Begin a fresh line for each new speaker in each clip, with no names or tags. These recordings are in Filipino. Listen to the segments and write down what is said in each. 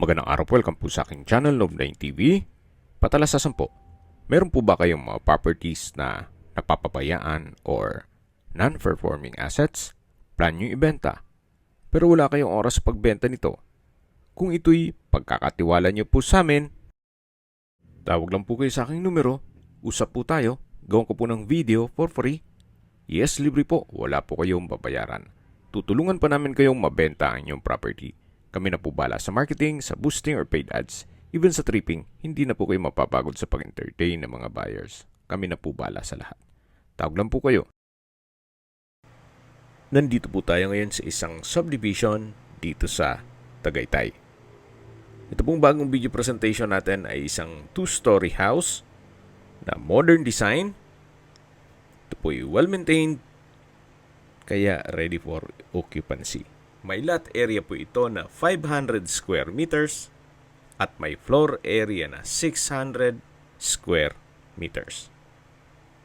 Magandang araw po, welcome po sa aking channel, Love9 TV. Patalasasan po, meron po ba kayong mga properties na napapabayaan or non-performing assets? Plan nyo ibenta, pero wala kayong oras sa pagbenta nito. Kung ito'y pagkakatiwala nyo po sa amin, tawag lang po kayo sa aking numero, usap po tayo, gawin ko po ng video for free. Yes, libre po, wala po kayong babayaran. Tutulungan pa namin kayong mabenta ang inyong property. Kami na po bala sa marketing, sa boosting or paid ads. Even sa tripping, hindi na po kayo mapapagod sa pag-entertain ng mga buyers. Kami na po bala sa lahat. Tawag lang po kayo. Nandito po tayo ngayon sa isang subdivision dito sa Tagaytay. Ito pong bagong video presentation natin ay isang 2-story house na modern design. Ito po ay well-maintained, kaya ready for occupancy. May lot area po ito na 500 square meters at may floor area na 600 square meters.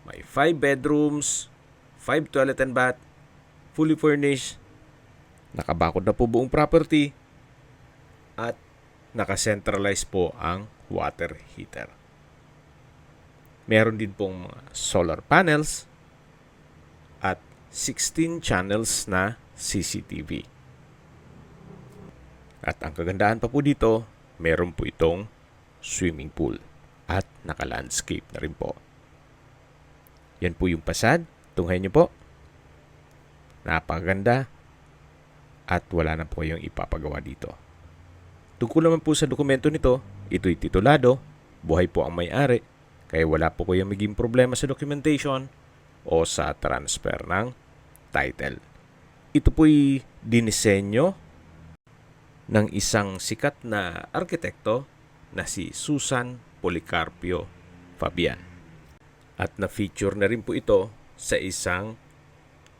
May 5 bedrooms, 5 toilet and bath, fully furnished, nakabakod na po buong property, at naka-centralize po ang water heater. Meron din pong mga solar panels at 16 channels na CCTV. At ang kagandahan pa po dito, meron po itong swimming pool at naka-landscape na rin po. Yan po yung pasad. Tunghayin nyo po. Napakaganda at wala na po kayong ipapagawa dito. Tungkol naman po sa dokumento nito, ito'y titulado, buhay po ang may-ari, kaya wala po kayong maging problema sa documentation o sa transfer ng title. Ito po'y dinisenyo ng isang sikat na arkitekto na si Susan Policarpio Fabian. At na-feature na rin po ito sa isang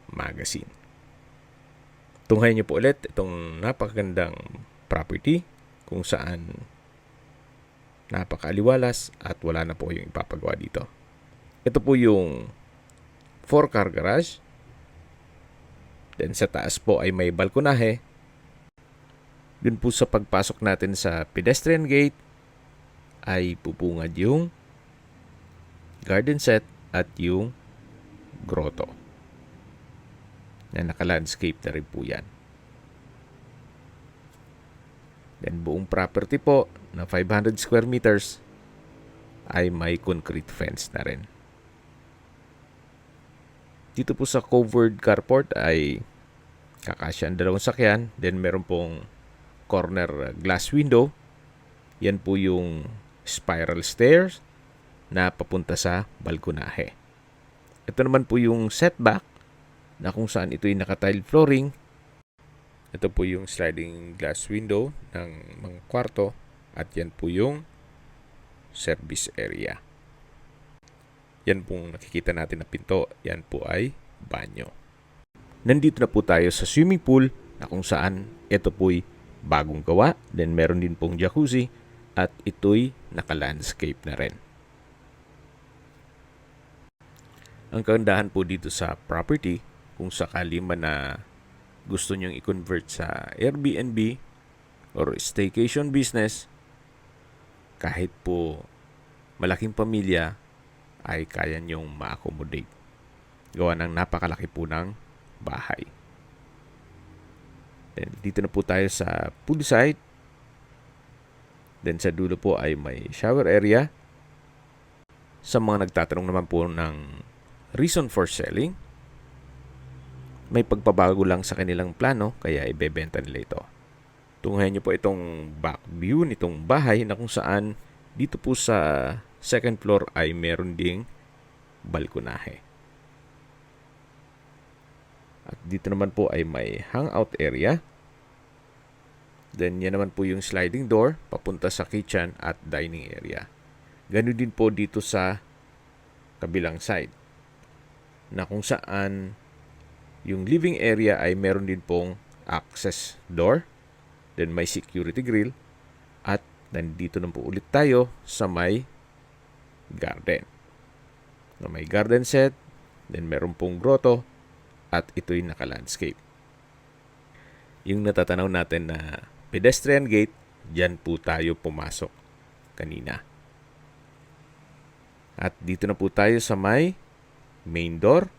magazine. Tunghayin niyo po ulit itong napakagandang property kung saan napakaaliwalas at wala na po yung ipapagawa dito. Ito po yung 4-car garage. Then sa taas po ay may balkonahe. Dun po sa pagpasok natin sa pedestrian gate ay pupungad yung garden set at yung grotto. Na naka-landscape na rin po yan. Then buong property po na 500 square meters ay may concrete fence na rin. Dito po sa covered carport ay kakasya ang dalawang sakyan. Then meron pong corner glass window. Yan po yung spiral stairs na papunta sa balkonahe. Ito naman po yung setback na kung saan ito'y naka-tile flooring. Ito po yung sliding glass window ng mga kwarto at yan po yung service area. Yan pong nakikita natin na pinto, yan po ay banyo. Nandito na po tayo sa swimming pool na kung saan ito po'y bagong gawa. Then meron din pong jacuzzi at ito'y naka-landscape na rin. Ang kagandahan po dito sa property, kung sakali man na gusto nyong i-convert sa Airbnb or staycation business, kahit po malaking pamilya ay kaya nyong ma-accommodate. Gawa ng napakalaki po ng bahay. Then, dito na po tayo sa pool side. Then, sa dulo po ay may shower area. Sa mga nagtatanong naman po ng reason for selling, may pagpabago lang sa kanilang plano, kaya ibebenta nila ito. Tunghayan nyo po itong back view nitong bahay na kung saan dito po sa second floor ay meron ding balkonahe. At dito naman po ay may hangout area. Then yan naman po yung sliding door papunta sa kitchen at dining area. Ganun din po dito sa kabilang side na kung saan yung living area ay meron din pong access door. Then may security grill. At nandito na po ulit tayo sa may garden. Na may garden set. Then meron pong grotto. At ito'y naka-landscape. Yung natatanaw natin na pedestrian gate Diyan po tayo pumasok kanina. At dito na po tayo sa may main door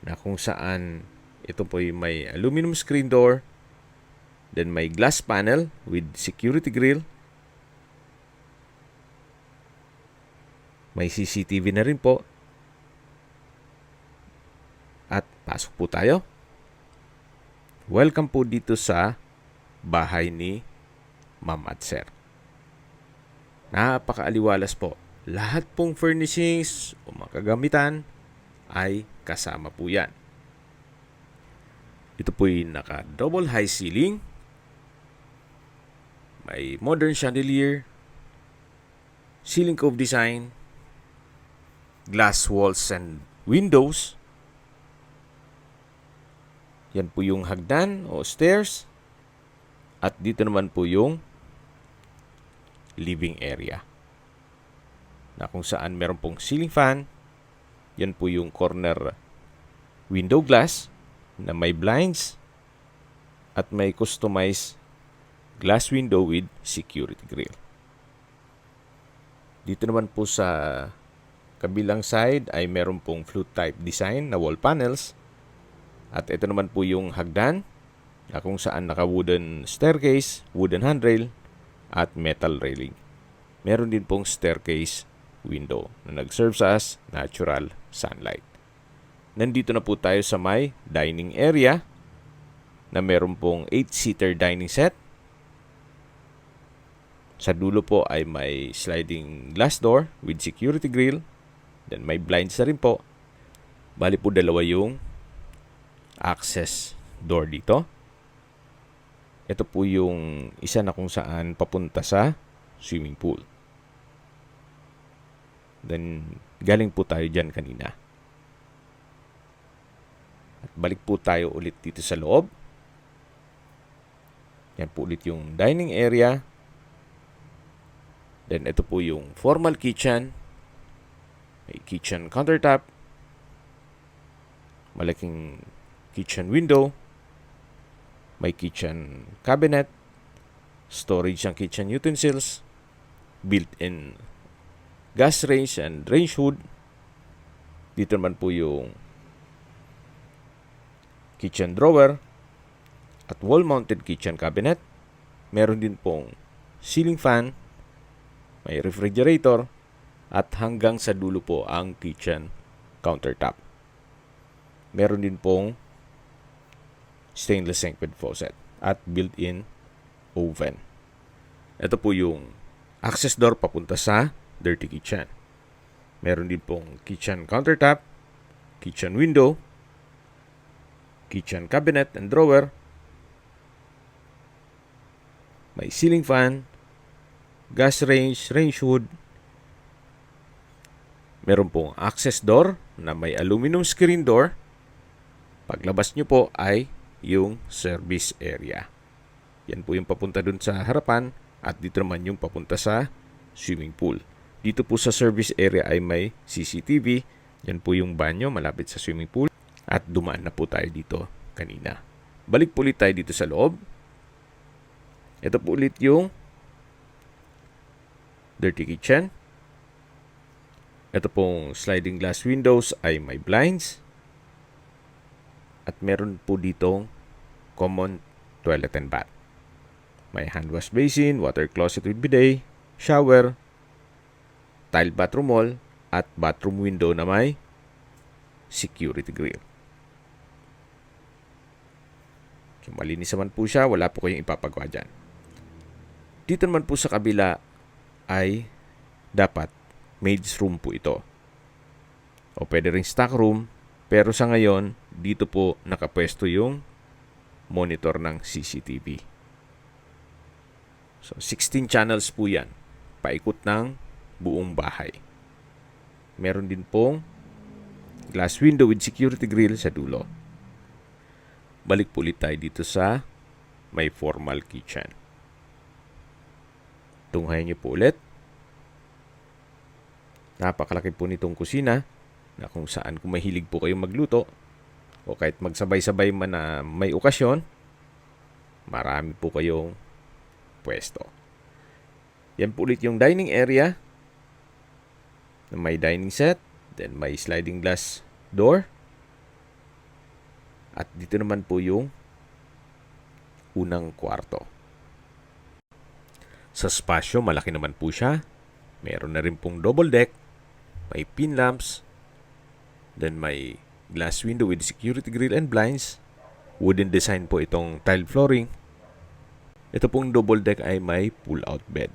na kung saan ito po yung may aluminum screen door, then may glass panel with security grill. May CCTV na rin po. At pasok po tayo. Welcome po dito sa bahay ni Ma'am at Sir. Napakaaliwalas po. Lahat pong furnishings o mga kagamitan ay kasama po yan. Ito po yung naka-double high ceiling. May modern chandelier, ceiling cove design, glass walls and windows. Yan po yung hagdan o stairs. At dito naman po yung living area, na kung saan meron pong ceiling fan. Yan po yung corner window glass na may blinds at may customized glass window with security grill. Dito naman po sa kabilang side ay meron pong flute type design na wall panels. At ito naman po yung hagdan na kung saan naka-wooden staircase, wooden handrail, at metal railing. Meron din pong staircase window na nag-serve as natural sunlight. Nandito na po tayo sa may dining area na meron pong 8-seater dining set. Sa dulo po ay may sliding glass door with security grill. Then may blinds na rin po. Bali po dalawa yung access door dito. Ito po yung isa na kung saan papunta sa swimming pool. Then, galing po tayo dyan kanina. At balik po tayo ulit dito sa loob. Yan po ulit yung dining area. Then, ito po yung formal kitchen. May kitchen countertop. Malaking kitchen window. May kitchen cabinet, storage ng kitchen utensils, built-in gas range and range hood. Dito naman po yung kitchen drawer at wall-mounted kitchen cabinet. Meron din pong ceiling fan, may refrigerator, at hanggang sa dulo po ang kitchen countertop. Meron din pong stainless sink with faucet at built-in oven. Ito po yung access door papunta sa dirty kitchen. Meron din pong kitchen countertop, kitchen window, kitchen cabinet and drawer, may ceiling fan, gas range, range hood. Meron pong access door na may aluminum screen door. Paglabas nyo po ay yung service area. Yan po yung papunta dun sa harapan at dito naman yung papunta sa swimming pool. Dito po sa service area ay may CCTV. Yan po yung banyo malapit sa swimming pool at dumaan na po tayo dito kanina. Balik po ulit tayo dito sa loob. Ito po ulit yung dirty kitchen. Ito pong sliding glass windows ay may blinds. At meron po ditong common toilet and bath. May hand wash basin, water closet with bidet, shower, tile bathroom wall, at bathroom window na may security grill. So, malinis naman po siya, wala po kayong ipapagawa dyan. Dito naman po sa kabila ay dapat maid's room po ito. O pwede ring stock room, pero sa ngayon, dito po nakapwesto yung monitor ng CCTV. So, 16 channels po yan. Paikot ng buong bahay. Meron din pong glass window with security grill sa dulo. Balik po ulit tayo dito sa may formal kitchen. Tunghayan niyo po ulit. Napakalaki po nitong kusina na kung saan kung mahilig po kayong magluto o kahit magsabay-sabay man na may okasyon, marami po kayong pwesto. Yan po ulit yung dining area na may dining set, then may sliding glass door. At dito naman po yung unang kwarto. Sa spasyo, malaki naman po siya. Meron na rin pong double deck, may pin lamps, then may glass window with security grill and blinds. Wooden design po itong tile flooring. Ito pong double deck ay may pull-out bed.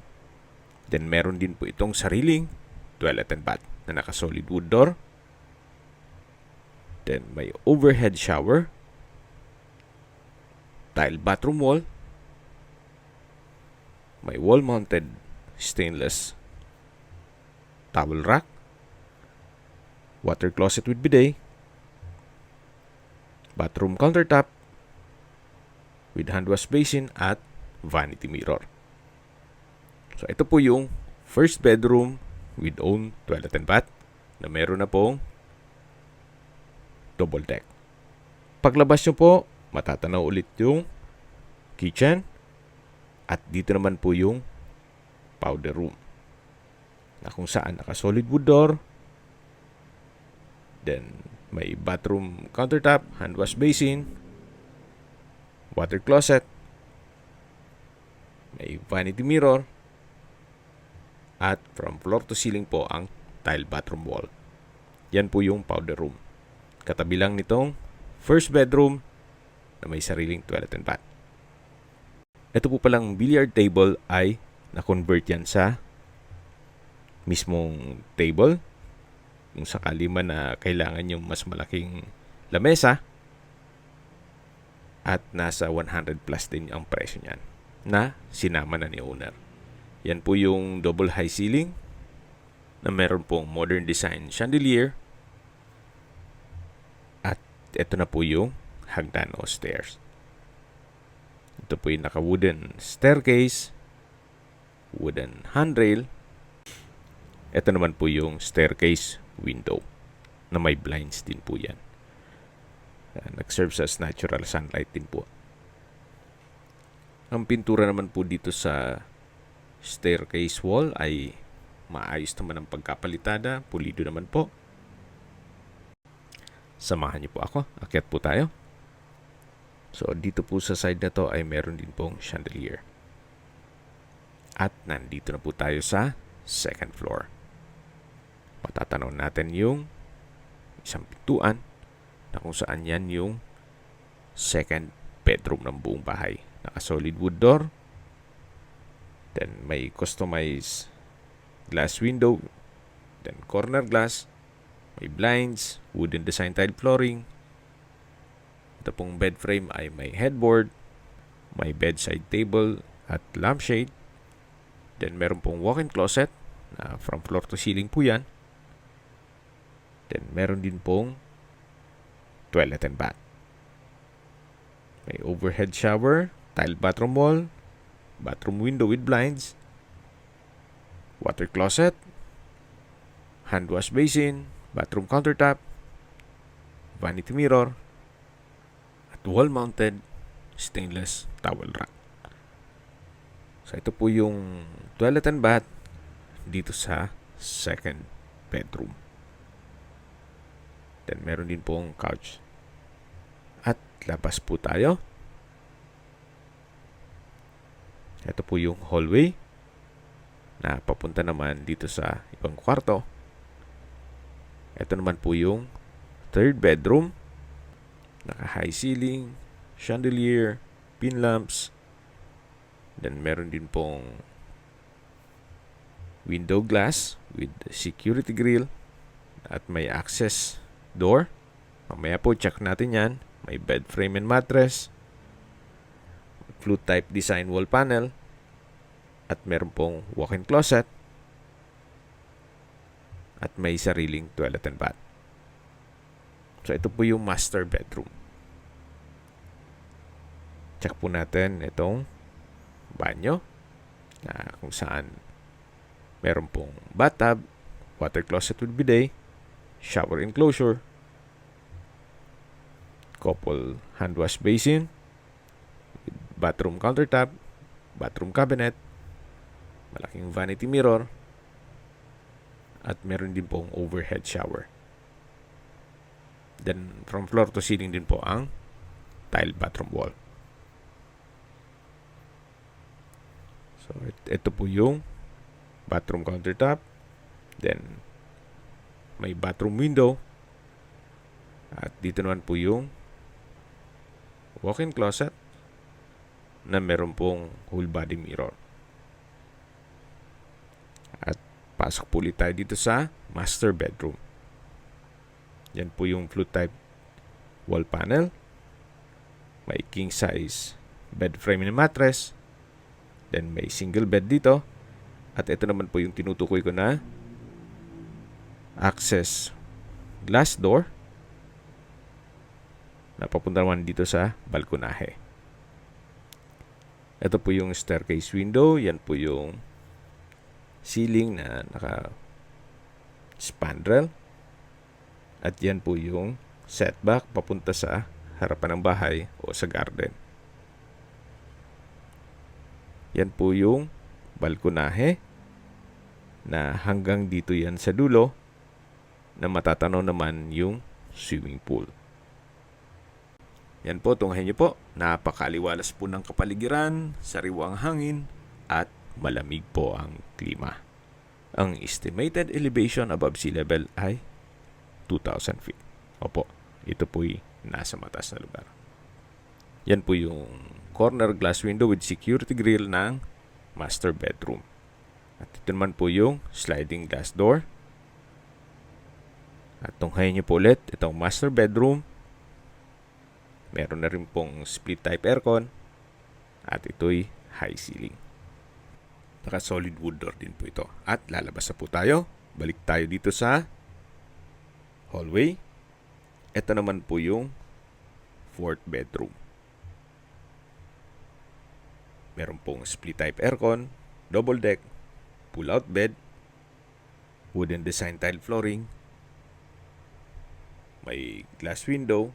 Then meron din po itong sariling toilet and bath na naka-solid wood door. Then may overhead shower, tile bathroom wall, may wall-mounted stainless towel rack, water closet with bidet, bathroom countertop with hand wash basin at vanity mirror. So ito po yung first bedroom with own toilet and bath na meron na pong double deck. Paglabas nyo po, matatanaw ulit yung kitchen at dito naman po yung powder room na kung saan naka-solid wood door. Then may bathroom countertop, hand wash basin, water closet, may vanity mirror, at from floor to ceiling po ang tile bathroom wall. Yan po yung powder room. Katabi lang nitong first bedroom na may sariling toilet and bath. Ito po palang billiard table ay na-convert yan sa mismong table. Kung sakali man na kailangan yung mas malaking lamesa, at nasa 100 plus din ang presyo niyan na sinama na ni owner. Yan po yung double high ceiling na meron pong modern design chandelier. At ito na po yung hagdan o stairs. Ito po yung naka-wooden staircase, wooden handrail. Ito naman po yung staircase window na may blinds din po yan. Nag-serve as natural sunlight din po. Ang pintura naman po dito sa staircase wall ay maayos naman ang pagkapalitada, pulido naman po. Samahan niyo po ako, akyat po tayo. So dito po sa side na to ay meron din pong chandelier. At nandito na po tayo sa second floor. Matatanaw natin yung isang pintuan na kung saan yan yung second bedroom ng buong bahay. Naka-solid wood door. Then may customized glass window. Then corner glass. May blinds. Wooden design tile flooring. Ito pong bed frame ay may headboard. May bedside table at lampshade. Then meron pong walk-in closet. From floor to ceiling po yan. Then meron din pong toilet and bath. May overhead shower. Tile bathroom wall. Bathroom window with blinds, water closet, hand wash basin, bathroom countertop, vanity mirror, at wall-mounted stainless towel rack. So ito po yung toilet and bath dito sa second bedroom. Then meron din pong couch. At labas po tayo. Ito po yung hallway na papunta naman dito sa ibang kwarto. Ito naman po yung third bedroom. Naka-high ceiling, chandelier, pin lamps. Then meron din pong window glass with security grill at may access door. Mamaya po check natin yan. May bed frame and mattress. Flute type design wall panel at meron pong walk-in closet at may sariling toilet and bath. So ito po yung master bedroom. Check po natin itong banyo na kung saan meron pong bathtub, water closet with bidet, shower enclosure, couple hand wash basin, bathroom countertop, bathroom cabinet, malaking vanity mirror, at meron din pong overhead shower. Then, from floor to ceiling din po ang tile bathroom wall. So, ito po yung bathroom countertop. Then, may bathroom window. At dito naman po yung walk-in closet na meron pong whole body mirror. At pasok po ulit tayo dito sa master bedroom. Yan po yung flute type wall panel. May king size bed frame and mattress. Then may single bed dito. At ito naman po yung tinutukoy ko na access glass door na papunta naman dito sa balkonahe. Ito po yung staircase window. Yan po yung ceiling na naka spandrel. At yan po yung setback papunta sa harapan ng bahay o sa garden. Yan po yung balkonahe na hanggang dito yan sa dulo na matatanaw naman yung swimming pool. Yan po, tunghayin niyo po. Napakaliwalas po ng kapaligiran, sariwang hangin, at malamig po ang klima. Ang estimated elevation above sea level ay 2,000 feet. Opo, ito po'y nasa mataas na lugar. Yan po yung corner glass window with security grill ng master bedroom. At ito naman po yung sliding glass door. At tunghayin niyo po ulit, itong master bedroom. Meron na rin pong split type aircon. At ito'y high ceiling. Naka solid wood door din po ito. At lalabas na po tayo. Balik tayo dito sa hallway. Ito naman po yung fourth bedroom. Meron pong split type aircon, double deck, pull out bed, wooden design tile flooring, may glass window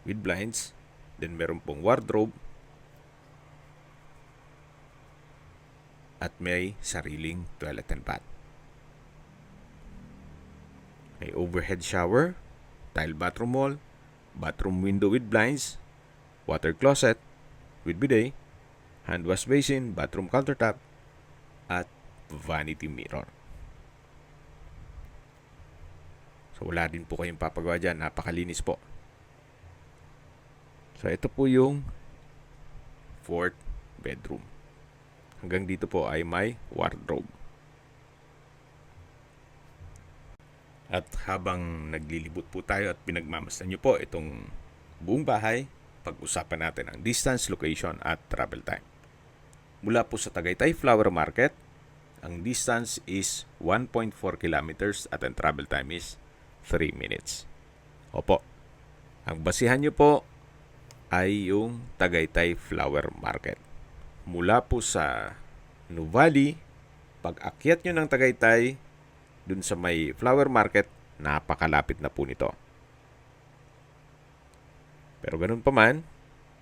with blinds, then meron pong wardrobe, at may sariling toilet and bath. May overhead shower, tile bathroom wall, bathroom window with blinds, water closet with bidet, hand wash basin, bathroom countertop, at vanity mirror. So wala din po kayong papagawa dyan. Napakalinis po. So ito po yung fourth bedroom. Hanggang dito po ay may wardrobe. At habang naglilibot po tayo at pinagmamasdan nyo po itong buong bahay, pag-usapan natin ang distance, location at travel time. Mula po sa Tagaytay Flower Market, ang distance is 1.4 kilometers at ang travel time is 3 minutes. Opo, ang basihan nyo po ay yung Tagaytay Flower Market. Mula po sa Nuvali, pag-akyat nyo ng Tagaytay, dun sa may flower market, napakalapit na po nito. Pero ganun pa man,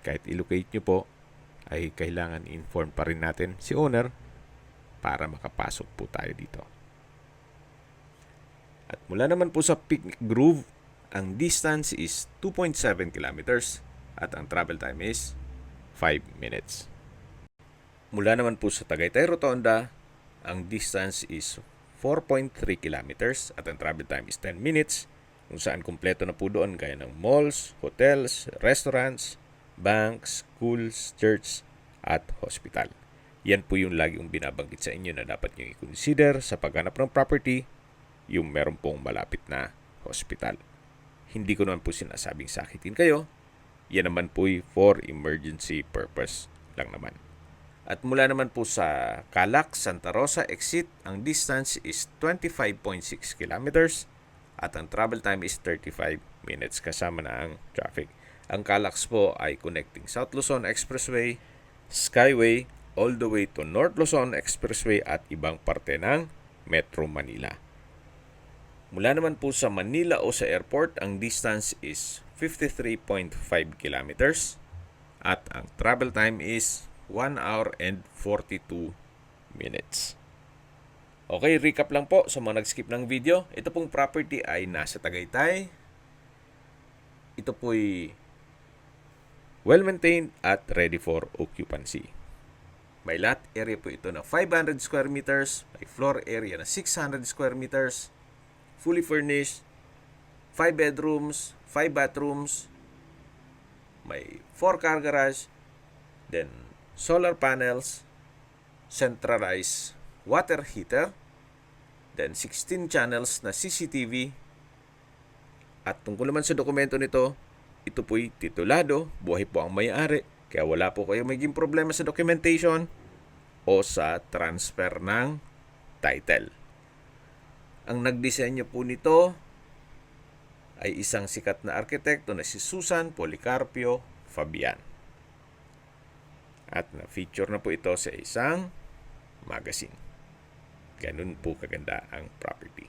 kahit ilocate nyo po, ay kailangan inform pa rin natin si owner para makapasok po tayo dito. At mula naman po sa Picnic Grove, ang distance is 2.7 kilometers at ang travel time is 5 minutes. Mula naman po sa Tagaytay Rotonda, ang distance is 4.3 kilometers at ang travel time is 10 minutes, kung saan kumpleto na po doon gaya ng malls, hotels, restaurants, banks, schools, church, at hospital. Yan po yung lagi yung binabanggit sa inyo na dapat nyo i-consider sa paghanap ng property, yung meron pong malapit na hospital. Hindi ko naman po sinasabing sakitin kayo. Yan naman po for emergency purpose lang naman. At mula naman po sa Calac, Santa Rosa exit, ang distance is 25.6 kilometers at ang travel time is 35 minutes kasama na ang traffic. Ang Calac po ay connecting South Luzon Expressway, Skyway, all the way to North Luzon Expressway at ibang parte ng Metro Manila. Mula naman po sa Manila o sa airport, ang distance is 53.5 kilometers at ang travel time is 1 hour and 42 minutes. Okay, recap lang po sa mga nag-skip ng video. Ito pong property ay nasa Tagaytay. Ito po'y well-maintained at ready for occupancy. May lot area po ito na 500 square meters, may floor area na 600 square meters, fully furnished, 5 bedrooms, 5 bathrooms, may 4 car garage, then solar panels, centralized water heater, then 16 channels na CCTV. At tungkol naman sa dokumento nito, ito po'y titulado, buhay po ang may-ari, kaya wala po kayo maging problema sa documentation o sa transfer ng title. Ang nagdisenyo po nito ay isang sikat na arkitekto na si Susan Policarpio Fabian. At na-feature na po ito sa isang magazine. Ganun po kaganda ang property.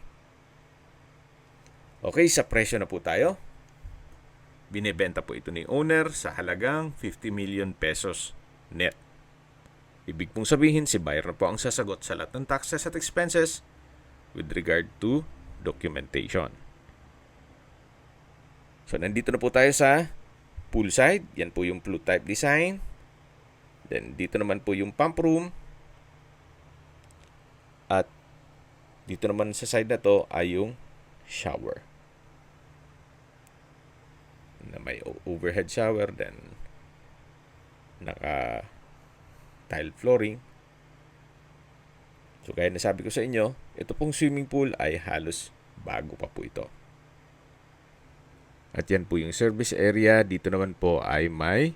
Okay, sa presyo na po tayo. Binebenta po ito ni owner sa halagang 50 million pesos net. Ibig pong sabihin, si buyer na po ang sasagot sa lahat ng taxes at expenses with regard to documentation. So, nandito na po tayo sa poolside. Yan po yung blue type design. Then, dito naman po yung pump room. At dito naman sa side na to ay yung shower. Na may overhead shower, then naka tile flooring. So gaya na sabi ko sa inyo, ito pong swimming pool ay halos bago pa po ito. At yan po yung service area. Dito naman po ay may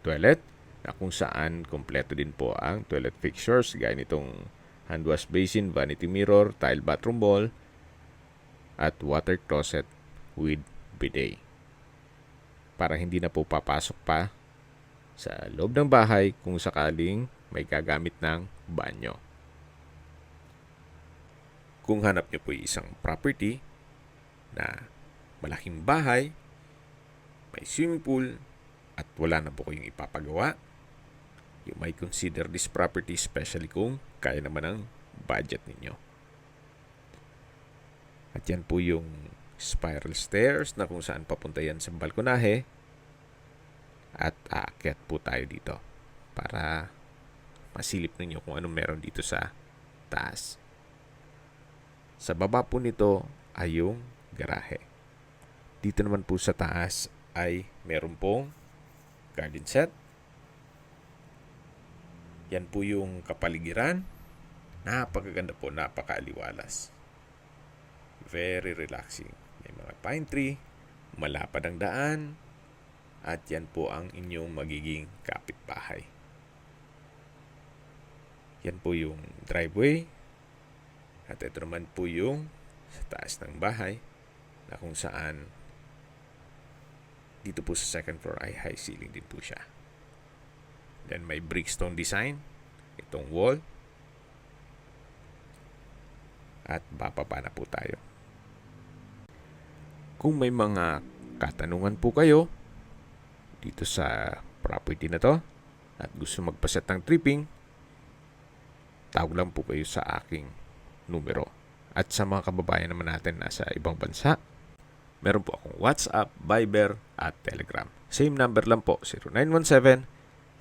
toilet na kung saan kompleto din po ang toilet fixtures gaya nitong hand wash basin, vanity mirror, tile bathroom bowl, at water closet with bidet. Para hindi na po papasok pa sa loob ng bahay kung sakaling may gagamit ng banyo. Kung hanap nyo po isang property na malaking bahay, may swimming pool, at wala na po kayong ipapagawa, you might consider this property, especially kung kaya naman ang budget ninyo. At yan po yung spiral stairs na kung saan papunta yan sa balkonahe. At aakyat po tayo dito para masilip ninyo kung anong meron dito sa taas. Sa baba po nito ay yung garahe. Dito naman po sa taas ay meron pong garden set. Yan po yung kapaligiran. Napakaganda po, napakaaliwalas. Very relaxing. May mga pine tree, malapad ang daan, at yan po ang inyong magiging kapitbahay. Yan po yung driveway, at ito naman po yung sa taas ng bahay na kung saan dito po sa second floor ay high ceiling din po siya. Then may brickstone design itong wall, at bababa na po tayo. Kung may mga katanungan po kayo dito sa property na to at gusto magpaset ng tripping, tawag lang po kayo sa aking numero. At sa mga kababayan naman natin nasa ibang bansa, meron po akong WhatsApp, Viber, at Telegram. Same number lang po,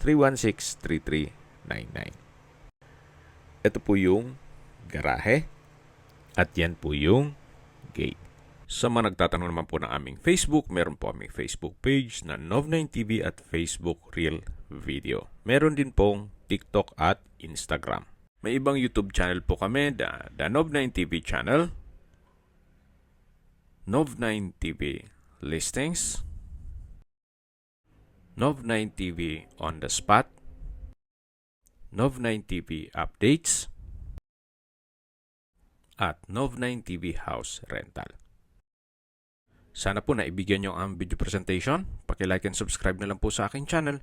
0917-316-3399. Ito po yung garahe at yan po yung gate. Sa mga nagtatanong naman po ng aming Facebook, meron po aming Facebook page na Nov9TV at Facebook Real Video. Meron din pong TikTok at Instagram. May ibang YouTube channel po kami, the Nov9TV channel, Nov9TV Listings, Nov9TV On The Spot, Nov9TV Updates, at Nov9TV House Rental. Sana po naibigyan nyo ang video presentation. Paki-like and subscribe na lang po sa aking channel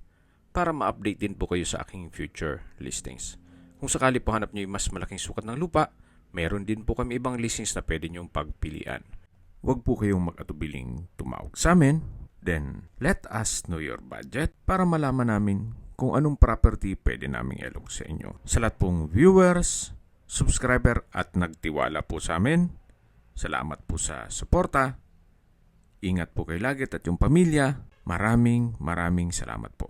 para ma-update din po kayo sa aking future listings. Kung sakali po hanap nyo yung mas malaking sukat ng lupa, meron din po kami ibang listings na pwede nyong pagpilian. Huwag po kayong mag-atubiling tumawag sa amin. Then, let us know your budget para malaman namin kung anong property pwede naming ilog sa inyo. Sa lahat pong viewers, subscriber at nagtiwala po sa amin, salamat po sa suporta. Ingat po kayo lagi at yung pamilya. Maraming salamat po.